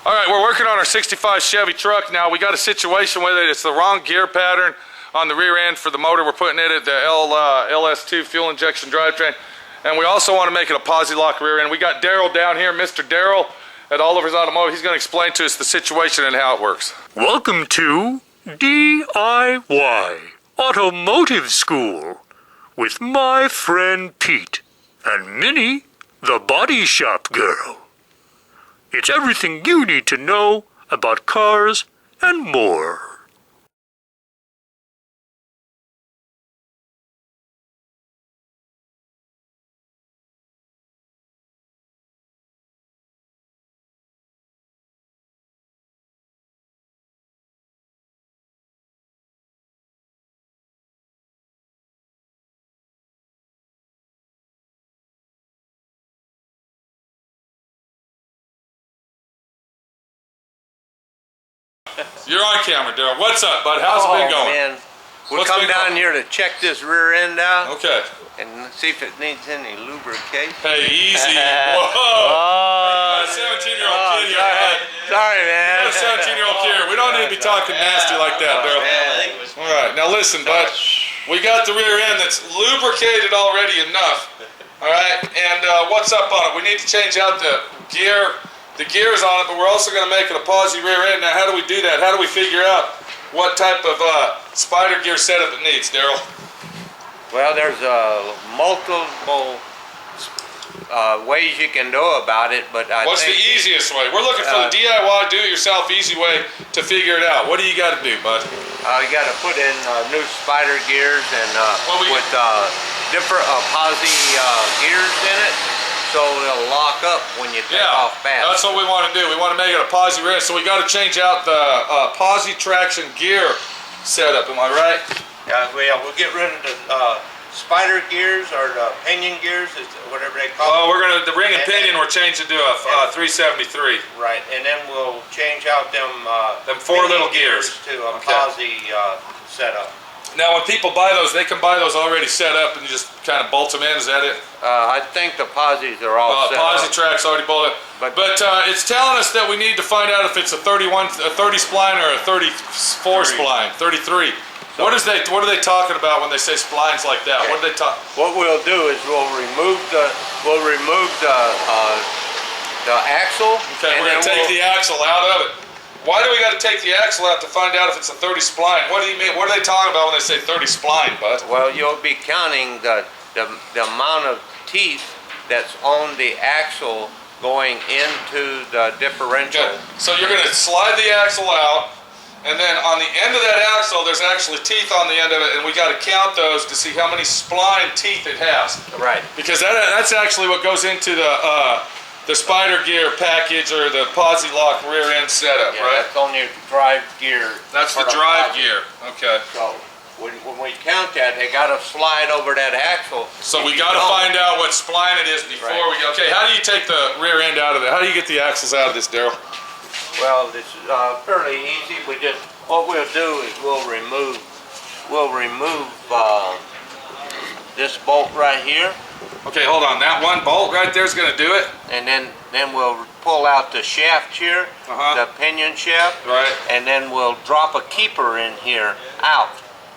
All right, we're working on our 65 Chevy truck now. We got a situation with it. It's the wrong gear pattern on the rear end for the motor. We're putting it at the LS2 fuel injection drivetrain. And we also want to make it a Posi-Lok rear end. We got Daryl down here, Mr. Daryl at Oliver's Automotive. He's going to explain to us the situation and how it works. Welcome to D.I.Y. Automotive School with my friend Pete and Minnie, the body shop girl. It's everything you need to know about cars and more. You're on camera, Daryl. What's up, bud? How's it been going? Man. We'll come down here to check this rear end out. Okay. And see if it needs any lubrication. Hey, easy. Whoa. Oh, You got a 17-year-old kid here, bud. Sorry, man. You got a 17-year-old kid here. We don't need to be talking nasty like that, Daryl. All right, now listen, bud. We got the rear end that's lubricated already enough. All right, and what's up on it? We need to change out the gears on it, but we're also going to make it a Posi rear end. Now, how do we do that? How do we figure out what type of spider gear setup it needs, Daryl? Well, there's multiple ways you can go about it, but What's the easiest way? We're looking for the D.I.Y. do-it-yourself easy way to figure it out. What do you got to do, bud? You got to put in new spider gears and with different Posi gears in it, so they'll lock up when you take off fast. That's what we want to do. We want to make it a Posi rear end, so we got to change out the Posi traction gear setup. Am I right? Yeah, we'll get rid of the spider gears or the pinion gears, whatever they call it. The ring and pinion we're changing to a 373. Right, and then we'll change out them four little gears to a Posi setup. Now, when people buy those, they can buy those already set up and you just kind of bolt them in. Is that it? I think the Posis are all set Posi up. track's already bolted. But it's telling us that we need to find out if it's a 30 spline or a 34 spline, 33. So what are they talking about when they say splines like that? Okay. What are they talking? What we'll do is we'll remove the axle. Okay, we're gonna take the axle out of it. Why do we got to take the axle out to find out if it's a 30 spline? What do you mean? What are they talking about when they say 30 spline, bud? Well, you'll be counting the amount of teeth that's on the axle going into the differential. Okay. So you're going to slide the axle out, and then on the end of that axle, there's actually teeth on the end of it, and we got to count those to see how many spline teeth it has. Right. Because that's actually what goes into the spider gear package or the Posi-Lok rear end setup, right? That's on your drive gear. That's the drive gear. Okay. So when we count that, they got to slide over that axle. So we got to find out what spline it is before we go. Okay, how do you take the rear end out of it? How do you get the axles out of this, Daryl? Well, this is fairly easy. What we'll do is we'll remove this bolt right here. Okay, hold on. That one bolt right there is going to do it. And then we'll pull out the shaft here, the pinion shaft. Right. And then we'll drop a keeper in here out,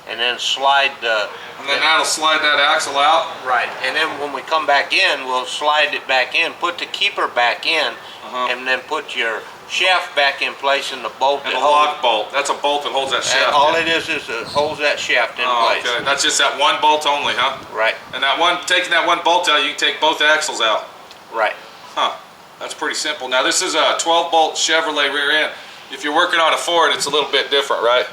and then slide the. And then that'll slide that axle out. Right. And then when we come back in, we'll slide it back in, put the keeper back in, and then put your shaft back in place in the bolt. And the lock bolt. That's a bolt that holds that shaft. And all it is it holds that shaft in place. Okay. That's just that one bolt only, huh? Right. And taking that one bolt out, you can take both axles out. Right. Huh. That's pretty simple. Now this is a 12-bolt Chevrolet rear end. If you're working on a Ford, it's a little bit different, right?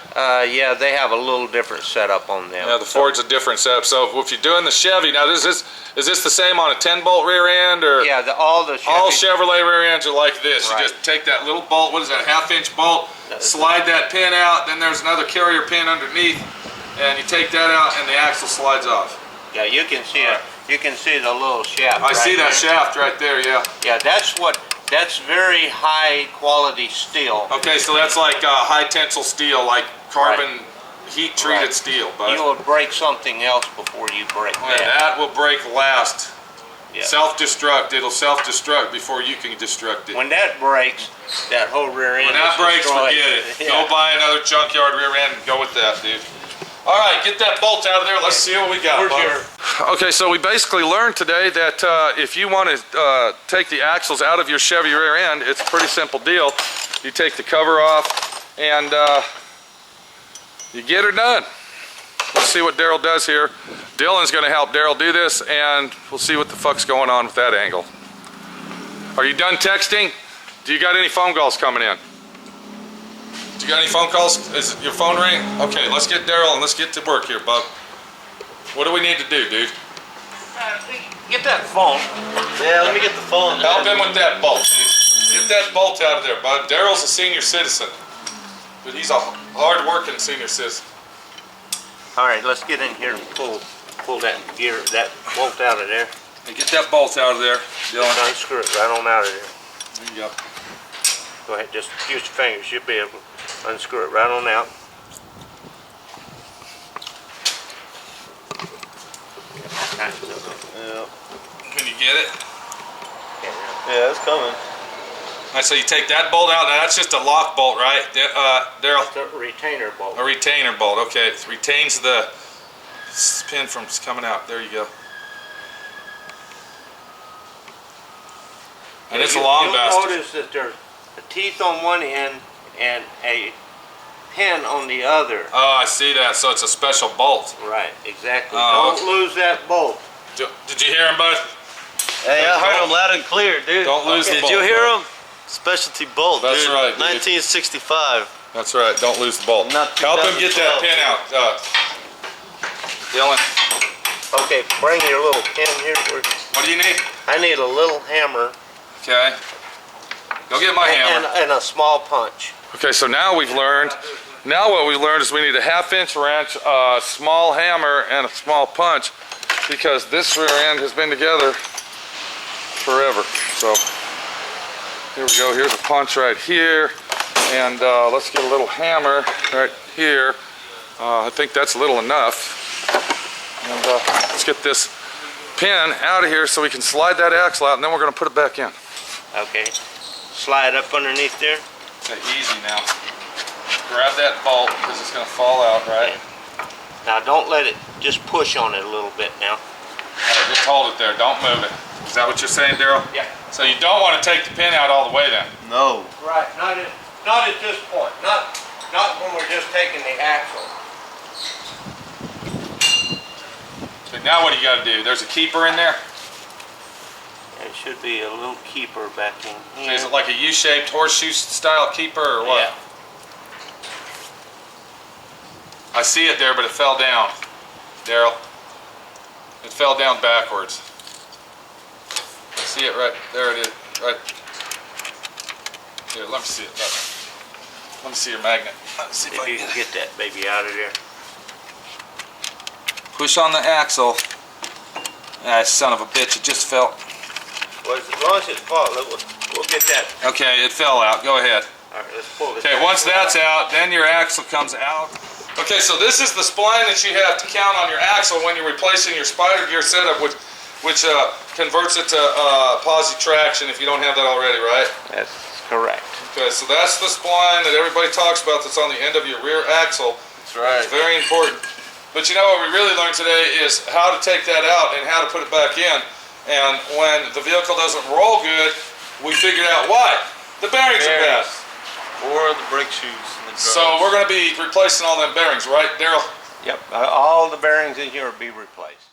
Yeah, they have a little different setup on them. Yeah, the Ford's a different setup. So if you're doing the Chevy, now is this the same on a 10-bolt rear end, or? Yeah, all Chevrolet rear ends are like this. Right. You just take that little bolt. What is that? A half-inch bolt. Slide that pin out. Then there's another carrier pin underneath, and you take that out, and the axle slides off. Yeah, you can see it. You can see the little shaft. I see that shaft right there. Yeah. Yeah, that's very high quality steel. Okay, so that's like high tensile steel, like carbon heat treated steel. But you will break something else before you break that. That will break last. Yeah. Self-destruct. It'll self-destruct before you can destruct it. When that breaks, that whole rear end. When that breaks, destroyed. forget it. Yeah. Go buy another junkyard rear end and go with that, dude. All right, get that bolt out of there. Let's see what we got. Okay, so we basically learned today that if you want to take the axles out of your Chevy rear end, it's a pretty simple deal. You take the cover off and you get her done. Let's see what Daryl does here. Dylan's going to help Daryl do this, and we'll see what the fuck's going on with that angle. Are you done texting? Do you got any phone calls coming in? Do you got any phone calls? Is your phone ringing? Okay, let's get Daryl and let's get to work here, bub. What do we need to do, dude? Get that phone. Yeah, let me get the phone. Help him with that bolt, dude. Get that bolt out of there, bud. Daryl's a senior citizen, but he's a hard-working senior citizen. All right, let's get in here and pull that gear, that bolt out of there. Hey, get that bolt out of there, Dylan. Just unscrew it right on out of there. There you go. Go ahead, just use your fingers. You'll be able to unscrew it right on out. Yeah. Can you get it? Yeah, it's coming. All right, so you take that bolt out. Now that's just a lock bolt, right, Daryl? It's a retainer bolt. A retainer bolt. Okay, it retains the pin from coming out. There you go. And it's a long bastard. You'll notice that there's a teeth on one end and a pin on the other. Oh, I see that. So it's a special bolt. Right, exactly. Oh, Don't lose that bolt. Did you hear him, bud? Hey, I heard him loud and clear, dude. Don't lose the bolt. Did you hear him? Specialty bolt, That's dude. right, dude. 1965. That's right. Don't lose the bolt. Not Help him get that 2012. pin out, Dylan. Okay, bring your little pin here. What do you need? I need a little hammer Okay. Go get my hammer. and a small punch. Okay, so now we've learned. Now what we've learned is we need a 1/2-inch wrench, a small hammer, and a small punch, because this rear end has been together forever. So here we go. Here's a punch right here, and let's get a little hammer right here. I think that's little enough. And let's get this pin out of here so we can slide that axle out, and then we're going to put it back in. Okay. Slide up underneath there. Okay, easy now. Grab that bolt because it's going to fall out, right? Now don't let it, just push on it a little bit now. Alright, just hold it there. Don't move it. Is that what you're saying, Daryl? Yeah. So you don't want to take the pin out all the way then? No. Right, not at this point. Not when we're just taking the axle. Okay, now what do you got to do? There's a keeper in there? There should be a little keeper back in here. Is it like a U-shaped horseshoe style keeper or what? Yeah. I see it there, but it fell down, Daryl. It fell down backwards. I see it right there. It is right. Here, let me see it. Let me see your magnet. Let's see if If you can get that baby out of there. Push on the axle. Ah, son of a bitch! It just fell. Well, as long as it falls, we'll get that. Okay, it fell out. Go ahead. All right, let's pull this. Okay, once that's out, then your axle comes out. Okay, so this is the spline that you have to count on your axle when you're replacing your spider gear setup, which converts it to Posi traction if you don't have that already, right? That's correct. Okay, so that's the spline that everybody talks about that's on the end of your rear axle. That's right. It's very important. But you know what we really learned today is how to take that out and how to put it back in. And when the vehicle doesn't roll good, we figured out why. The bearings are bad. Or the brake shoes. And the So we're going to be replacing all them bearings, right, Daryl? Yep, all the bearings in here will be replaced.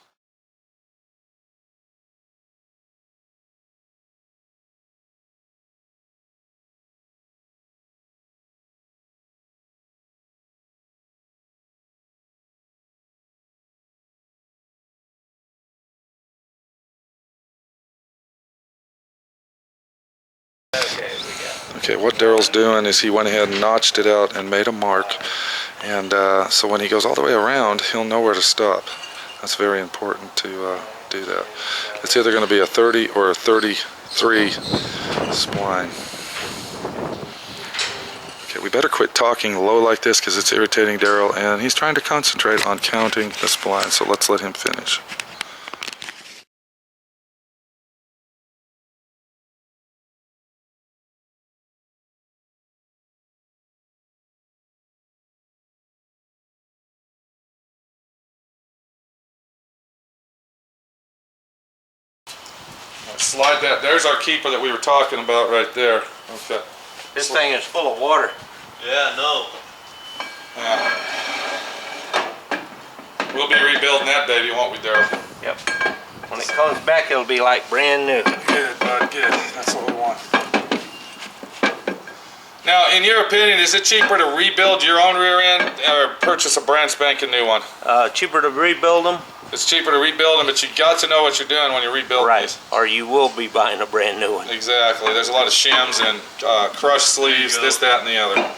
Okay, what Daryl's doing is he went ahead and notched it out and made a mark, and so when he goes all the way around, he'll know where to stop. That's very important to do that. It's either going to be a 30 or a 33 spline. Okay, we better quit talking low like this because it's irritating Daryl, and he's trying to concentrate on counting the spline, so let's let him finish. slide that. There's our keeper that we were talking about right there. Okay. This thing is full of water. Yeah, no. Yeah. We'll be rebuilding that baby, won't we, Daryl? Yep. When it comes back, it'll be like brand new. Good, bud, good. That's what we want. Now, in your opinion, is it cheaper to rebuild your own rear end or purchase a brand spanking new one? Cheaper to rebuild them. It's cheaper to rebuild them, but you got to know what you're doing when you rebuild Right. these. Or you will be buying a brand new one. Exactly. There's a lot of shims and crushed sleeves, this, that, and the other.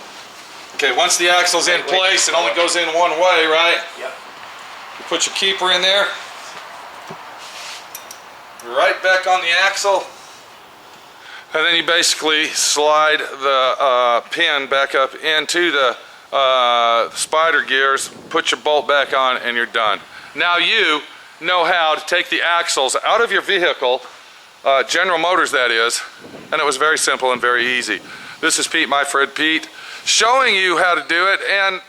Okay, once the axle's in place, it only goes in one way, right? Yep. You put your keeper in there. Right back on the axle. And then you basically slide the pin back up into the spider gears, put your bolt back on, and you're done. Now you know how to take the axles out of your vehicle, General Motors that is, and it was very simple and very easy. This is Pete, my friend Pete, showing you how to do it and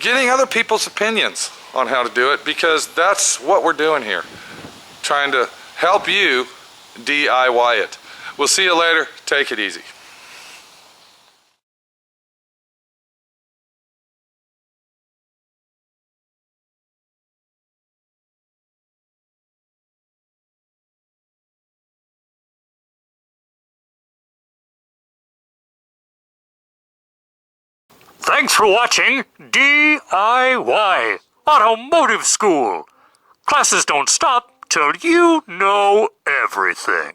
getting other people's opinions on how to do it, because that's what we're doing here, trying to help you DIY it. We'll see you later. Take it easy. Thanks for watching D.I.Y. Automotive School. Classes don't stop till you know everything.